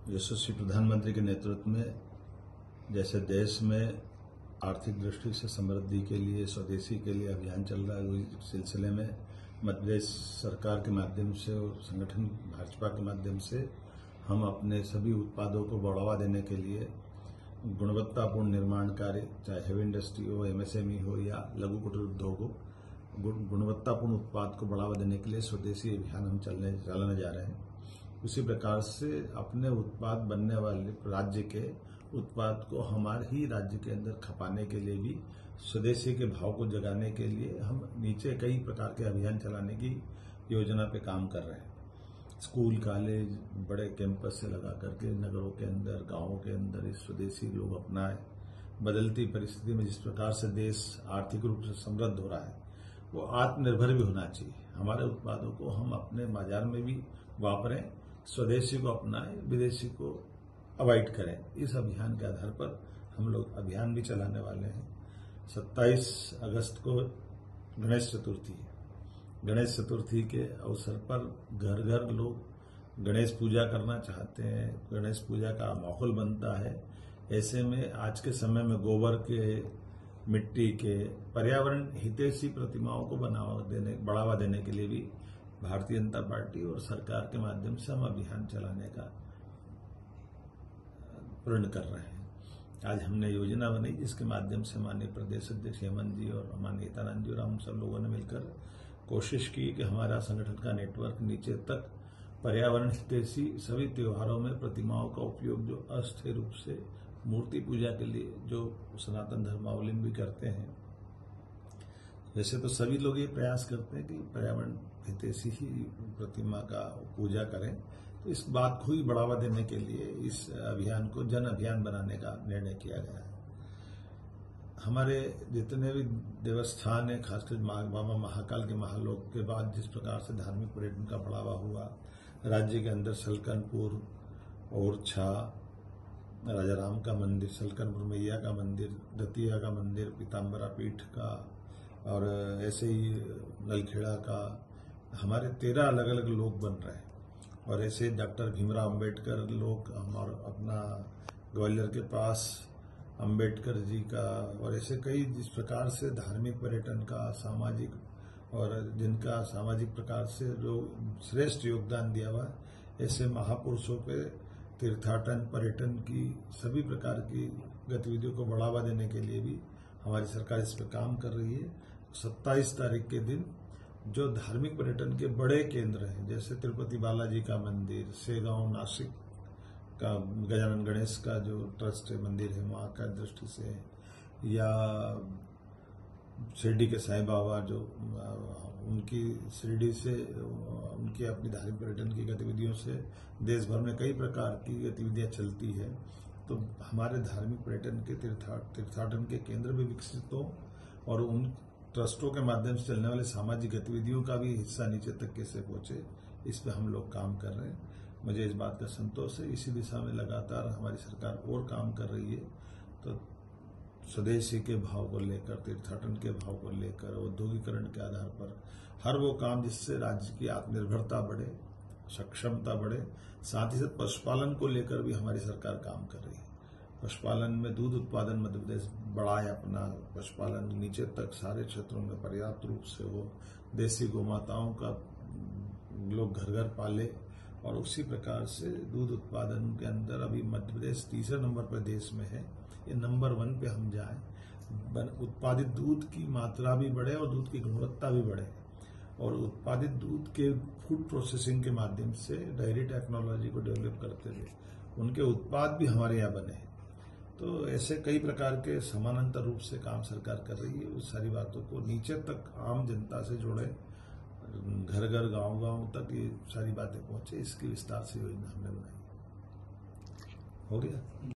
यशस्वी प्रधानमंत्री के नेतृत्व में जैसे देश में आर्थिक दृष्टि से समृद्धि के लिए स्वदेशी के लिए अभियान चल रहा है, उस सिलसिले में मध्य प्रदेश सरकार के माध्यम से और संगठन भाजपा के माध्यम से हम अपने सभी उत्पादों को बढ़ावा देने के लिए गुणवत्तापूर्ण निर्माण कार्य, चाहे हेवी इंडस्ट्री हो, एमएसएमई हो या लघु कुटीर उद्योग हो, गुणवत्तापूर्ण उत्पाद को बढ़ावा देने के लिए स्वदेशी अभियान हम चलाने जा रहे हैं। उसी प्रकार से अपने उत्पाद बनने वाले राज्य के उत्पाद को हमारे ही राज्य के अंदर खपाने के लिए भी स्वदेशी के भाव को जगाने के लिए हम नीचे कई प्रकार के अभियान चलाने की योजना पे काम कर रहे हैं। स्कूल, कॉलेज, बड़े कैंपस से लगा करके नगरों के अंदर, गांवों के अंदर इस स्वदेशी लोग अपनाएं। बदलती परिस्थिति में जिस प्रकार से देश आर्थिक रूप से समृद्ध हो रहा है, वो आत्मनिर्भर भी होना चाहिए। हमारे उत्पादों को हम अपने बाजार में भी वापरें, स्वदेशी को अपनाएं, विदेशी को अवॉइड करें। इस अभियान के आधार पर हम लोग अभियान भी चलाने वाले हैं। 27 अगस्त को गणेश चतुर्थी है। गणेश चतुर्थी के अवसर पर घर घर लोग गणेश पूजा करना चाहते हैं, गणेश पूजा का माहौल बनता है। ऐसे में आज के समय में गोबर के, मिट्टी के, पर्यावरण हितैषी प्रतिमाओं को बढ़ावा देने के लिए भी भारतीय जनता पार्टी और सरकार के माध्यम से हम अभियान चलाने का प्रण कर रहे हैं। आज हमने योजना बनाई जिसके माध्यम से माननीय प्रदेश अध्यक्ष हेमंत जी और माननीय हितानंद जी और हम सब लोगों ने मिलकर कोशिश की कि हमारा संगठन का नेटवर्क नीचे तक पर्यावरण हितैषी सभी त्योहारों में प्रतिमाओं का उपयोग जो अस्थायी रूप से मूर्ति पूजा के लिए जो सनातन धर्मावलंबी करते हैं, वैसे तो सभी लोग ये प्रयास करते हैं कि पर्यावरण हितैषी ही प्रतिमा का पूजा करें, तो इस बात को ही बढ़ावा देने के लिए इस अभियान को जन अभियान बनाने का निर्णय किया गया है। हमारे जितने भी देवस्थान है, खासकर बाबा महाकाल के महालोक के बाद जिस प्रकार से धार्मिक पर्यटन का बढ़ावा हुआ, राज्य के अंदर सलकनपुर, ओरछा, राजा राम का मंदिर, सलकनपुर मैया का मंदिर, दतिया का मंदिर, पीताम्बरा पीठ का, और ऐसे ही नलखेड़ा का, हमारे 13 अलग अलग लोक बन रहे हैं। और ऐसे डॉक्टर भीमराव अंबेडकर लोक, हमारा अपना ग्वालियर के पास अंबेडकर जी का, और ऐसे कई जिस प्रकार से धार्मिक पर्यटन का, सामाजिक, और जिनका सामाजिक प्रकार से जो श्रेष्ठ योगदान दिया हुआ, ऐसे महापुरुषों पे तीर्थाटन, पर्यटन की सभी प्रकार की गतिविधियों को बढ़ावा देने के लिए भी हमारी सरकार इस पर काम कर रही है। 27 तारीख के दिन जो धार्मिक पर्यटन के बड़े केंद्र हैं, जैसे तिरुपति बालाजी का मंदिर, सेगांव नासिक का गजानन गणेश का जो ट्रस्ट है, मंदिर है, वहां का दृष्टि से, या शिरडी के साईं बाबा जो उनकी शिरडी से उनकी अपनी धार्मिक पर्यटन की गतिविधियों से देश भर में कई प्रकार की गतिविधियां चलती है। तो हमारे धार्मिक पर्यटन के तीर्थाटन के केंद्र भी विकसित हो और उन ट्रस्टों के माध्यम से चलने वाले सामाजिक गतिविधियों का भी हिस्सा नीचे तक कैसे पहुंचे, इस पे हम लोग काम कर रहे हैं। मुझे इस बात का संतोष है। इसी दिशा में लगातार हमारी सरकार और काम कर रही है। तो स्वदेशी के भाव को लेकर, तीर्थाटन के भाव को लेकर, औद्योगिकरण के आधार पर हर वो काम जिससे राज्य की आत्मनिर्भरता बढ़े, सक्षमता बढ़े, साथ ही साथ पशुपालन को लेकर भी हमारी सरकार काम कर रही है। पशुपालन में दूध उत्पादन मध्य प्रदेश बढ़ाए, अपना पशुपालन नीचे तक सारे क्षेत्रों में पर्याप्त रूप से हो, देसी गौमाताओं का लोग घर घर पाले, और उसी प्रकार से दूध उत्पादन के अंदर अभी मध्य प्रदेश तीसरे नंबर पर देश में है। ये नंबर 1 पे हम जाएं, उत्पादित दूध की मात्रा भी बढ़े और दूध की गुणवत्ता भी बढ़े, और उत्पादित दूध के फूड प्रोसेसिंग के माध्यम से डेयरी टेक्नोलॉजी को डेवलप करते हुए उनके उत्पाद भी हमारे यहाँ बने। तो ऐसे कई प्रकार के समानांतर रूप से काम सरकार कर रही है। उस सारी बातों को नीचे तक आम जनता से जोड़े, घर घर, गांव गांव तक ये सारी बातें पहुंचे, इसकी विस्तार से योजना हमने बनाई। हो गया।